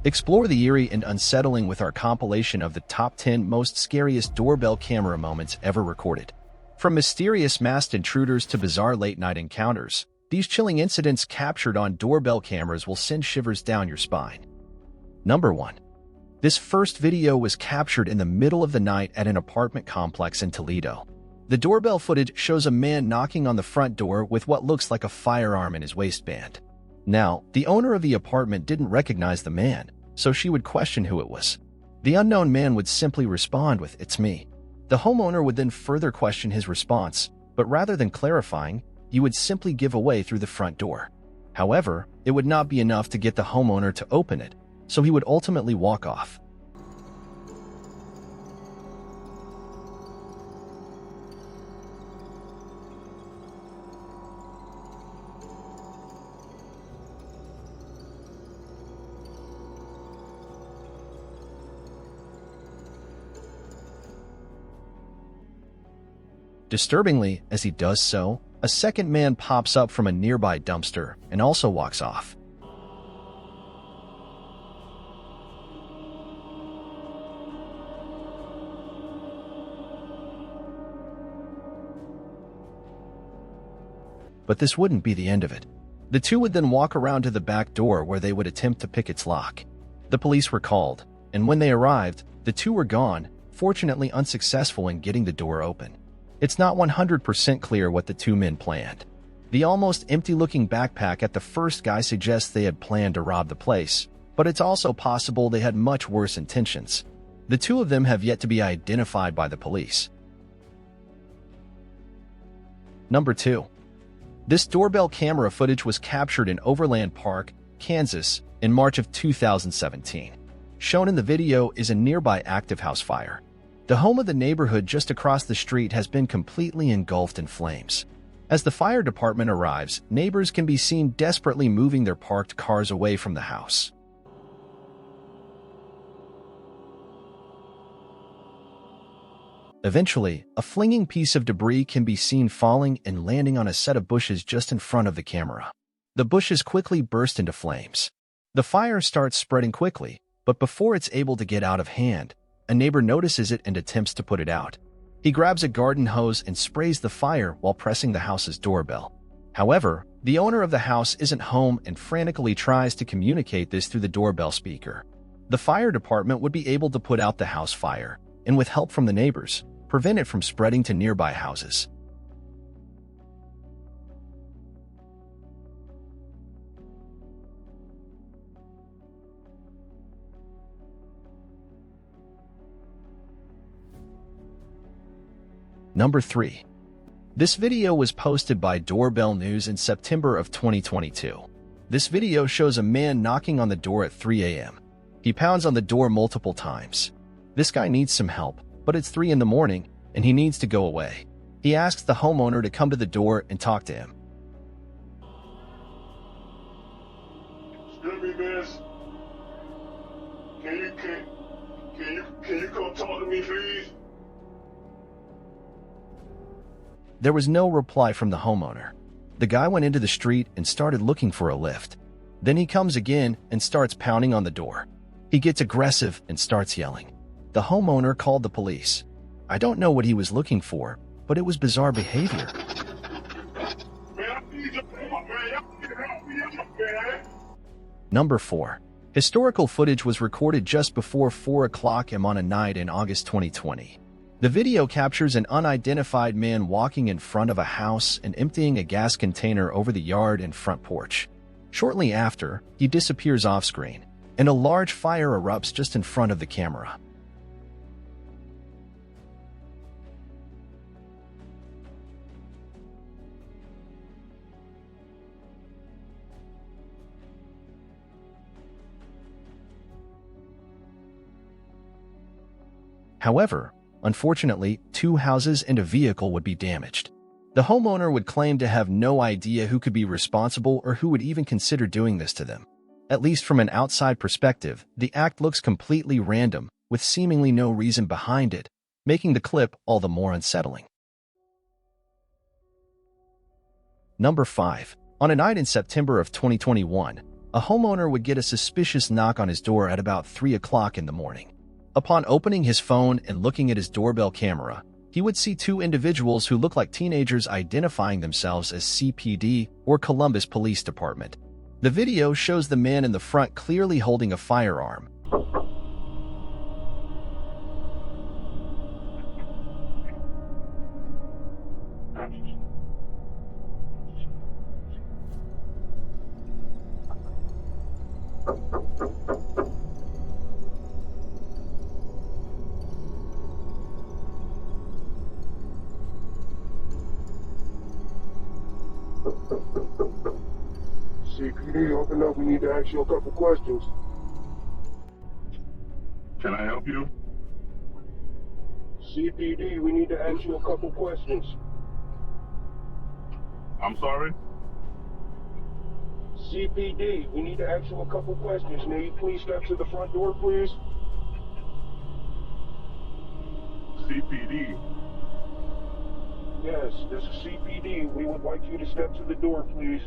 Explore the eerie and unsettling with our compilation of the top 10 most scariest doorbell camera moments ever recorded. From mysterious masked intruders to bizarre late-night encounters, these chilling incidents captured on doorbell cameras will send shivers down your spine. Number 1. This first video was captured in the middle of the night at an apartment complex in Toledo. The doorbell footage shows a man knocking on the front door with what looks like a firearm in his waistband. Now, the owner of the apartment didn't recognize the man, so she would question who it was. The unknown man would simply respond with, "It's me." The homeowner would then further question his response, but rather than clarifying, he would simply give away through the front door. However, it would not be enough to get the homeowner to open it, so he would ultimately walk off. Disturbingly, as he does so, a second man pops up from a nearby dumpster and also walks off. But this wouldn't be the end of it. The two would then walk around to the back door where they would attempt to pick its lock. The police were called, and when they arrived, the two were gone, fortunately unsuccessful in getting the door open. It's not 100% clear what the two men planned. The almost empty-looking backpack at the first guy suggests they had planned to rob the place, but it's also possible they had much worse intentions. The two of them have yet to be identified by the police. Number 2. This doorbell camera footage was captured in Overland Park, Kansas, in March of 2017. Shown in the video is a nearby active house fire. The home of the neighborhood just across the street has been completely engulfed in flames. As the fire department arrives, neighbors can be seen desperately moving their parked cars away from the house. Eventually, a flinging piece of debris can be seen falling and landing on a set of bushes just in front of the camera. The bushes quickly burst into flames. The fire starts spreading quickly, but before it's able to get out of hand, a neighbor notices it and attempts to put it out. He grabs a garden hose and sprays the fire while pressing the house's doorbell. However, the owner of the house isn't home and frantically tries to communicate this through the doorbell speaker. The fire department would be able to put out the house fire, and with help from the neighbors, prevent it from spreading to nearby houses. Number 3. This video was posted by Doorbell News in September of 2022. This video shows a man knocking on the door at 3 a.m. He pounds on the door multiple times. This guy needs some help, but it's 3 in the morning and he needs to go away. He asks the homeowner to come to the door and talk to him. Excuse me, miss. Can you come talk to me, please? There was no reply from the homeowner. The guy went into the street and started looking for a lift. Then he comes again and starts pounding on the door. He gets aggressive and starts yelling. The homeowner called the police. I don't know what he was looking for, but it was bizarre behavior. Number 4. Historical footage was recorded just before 4 o'clock am on a night in August 2020. The video captures an unidentified man walking in front of a house and emptying a gas container over the yard and front porch. Shortly after, he disappears off-screen, and a large fire erupts just in front of the camera. However, unfortunately, 2 houses and a vehicle would be damaged. The homeowner would claim to have no idea who could be responsible or who would even consider doing this to them. At least from an outside perspective, the act looks completely random, with seemingly no reason behind it, making the clip all the more unsettling. Number 5. On a night in September of 2021, A homeowner would get a suspicious knock on his door at about 3 o'clock in the morning. Upon opening his phone and looking at his doorbell camera, he would see two individuals who looked like teenagers identifying themselves as CPD or Columbus Police Department. The video shows the man in the front clearly holding a firearm. CPD, open up. We need to ask you a couple questions. Can I help you? CPD, we need to ask you a couple questions. I'm sorry? CPD, we need to ask you a couple questions. May you please step to the front door, please? CPD. Yes, this is CPD. We would like you to step to the door, please.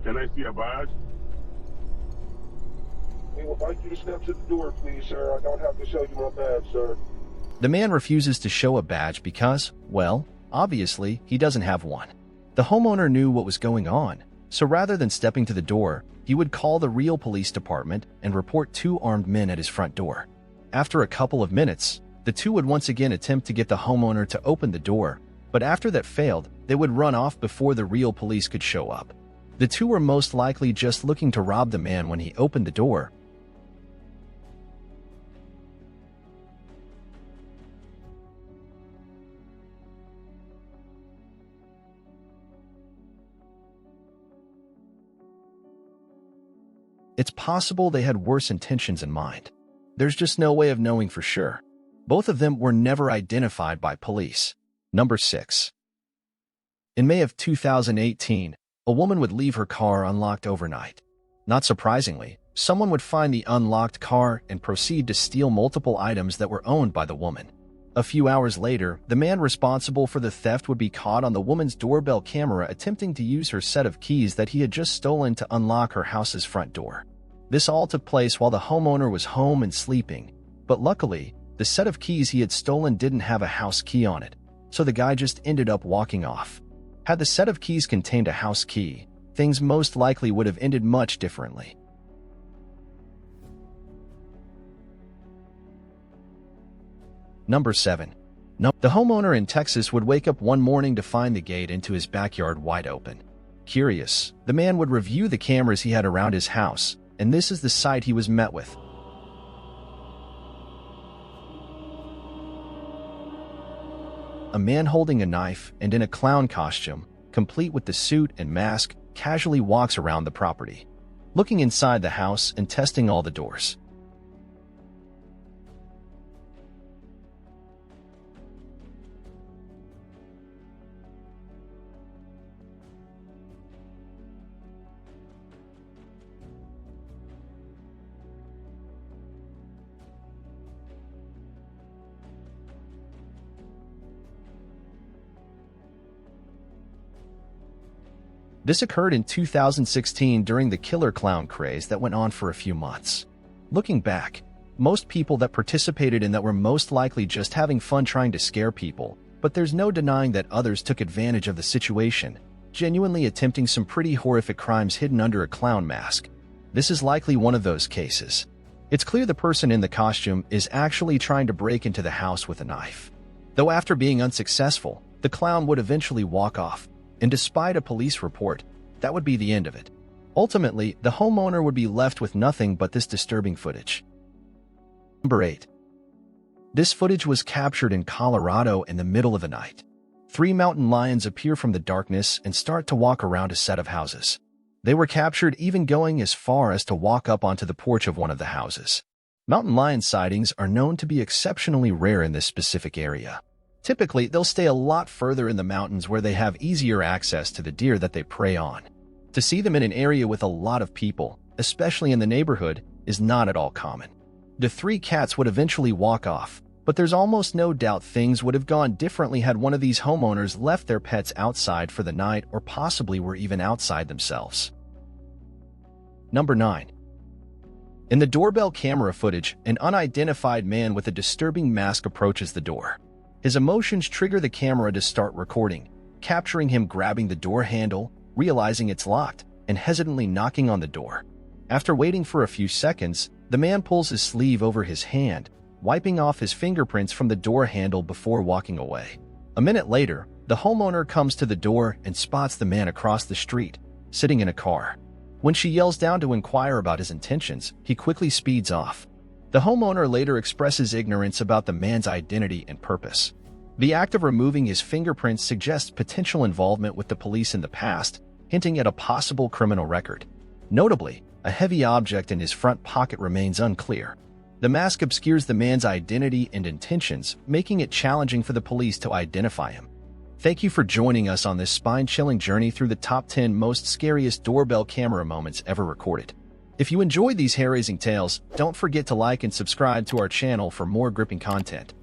Can I see a badge? We would like you to step to the door, please, sir. I don't have to show you my badge, sir. The man refuses to show a badge because, well, obviously, he doesn't have one. The homeowner knew what was going on, so rather than stepping to the door, he would call the real police department and report two armed men at his front door. After a couple of minutes, the two would once again attempt to get the homeowner to open the door, but after that failed, they would run off before the real police could show up. The two were most likely just looking to rob the man when he opened the door. It's possible they had worse intentions in mind. There's just no way of knowing for sure. Both of them were never identified by police. Number 6. In May of 2018, a woman would leave her car unlocked overnight. Not surprisingly, someone would find the unlocked car and proceed to steal multiple items that were owned by the woman. A few hours later, the man responsible for the theft would be caught on the woman's doorbell camera attempting to use her set of keys that he had just stolen to unlock her house's front door. This all took place while the homeowner was home and sleeping, but luckily, the set of keys he had stolen didn't have a house key on it, so the guy just ended up walking off. Had the set of keys contained a house key, things most likely would have ended much differently. Number 7. The homeowner in Texas would wake up one morning to find the gate into his backyard wide open. Curious, the man would review the cameras he had around his house, and this is the sight he was met with. A man holding a knife and in a clown costume, complete with the suit and mask, casually walks around the property, looking inside the house and testing all the doors. This occurred in 2016 during the killer clown craze that went on for a few months. Looking back, most people that participated in that were most likely just having fun trying to scare people, but there's no denying that others took advantage of the situation, genuinely attempting some pretty horrific crimes hidden under a clown mask. This is likely one of those cases. It's clear the person in the costume is actually trying to break into the house with a knife. Though after being unsuccessful, the clown would eventually walk off, and despite a police report, that would be the end of it. Ultimately, the homeowner would be left with nothing but this disturbing footage. Number 8. This footage was captured in Colorado in the middle of the night. 3 mountain lions appear from the darkness and start to walk around a set of houses. They were captured even going as far as to walk up onto the porch of one of the houses. Mountain lion sightings are known to be exceptionally rare in this specific area. Typically, they'll stay a lot further in the mountains where they have easier access to the deer that they prey on. To see them in an area with a lot of people, especially in the neighborhood, is not at all common. The 3 cats would eventually walk off, But there's almost no doubt things would have gone differently had one of these homeowners left their pets outside for the night or possibly were even outside themselves. Number 9. In the doorbell camera footage, an unidentified man with a disturbing mask approaches the door. His emotions trigger the camera to start recording, capturing him grabbing the door handle, realizing it's locked, and hesitantly knocking on the door. After waiting for a few seconds, the man pulls his sleeve over his hand, wiping off his fingerprints from the door handle before walking away. A minute later, the homeowner comes to the door and spots the man across the street, sitting in a car. When she yells down to inquire about his intentions, he quickly speeds off. The homeowner later expresses ignorance about the man's identity and purpose. The act of removing his fingerprints suggests potential involvement with the police in the past, hinting at a possible criminal record. Notably, a heavy object in his front pocket remains unclear. The mask obscures the man's identity and intentions, making it challenging for the police to identify him. Thank you for joining us on this spine-chilling journey through the top 10 most scariest doorbell camera moments ever recorded. If you enjoyed these hair-raising tales, don't forget to like and subscribe to our channel for more gripping content.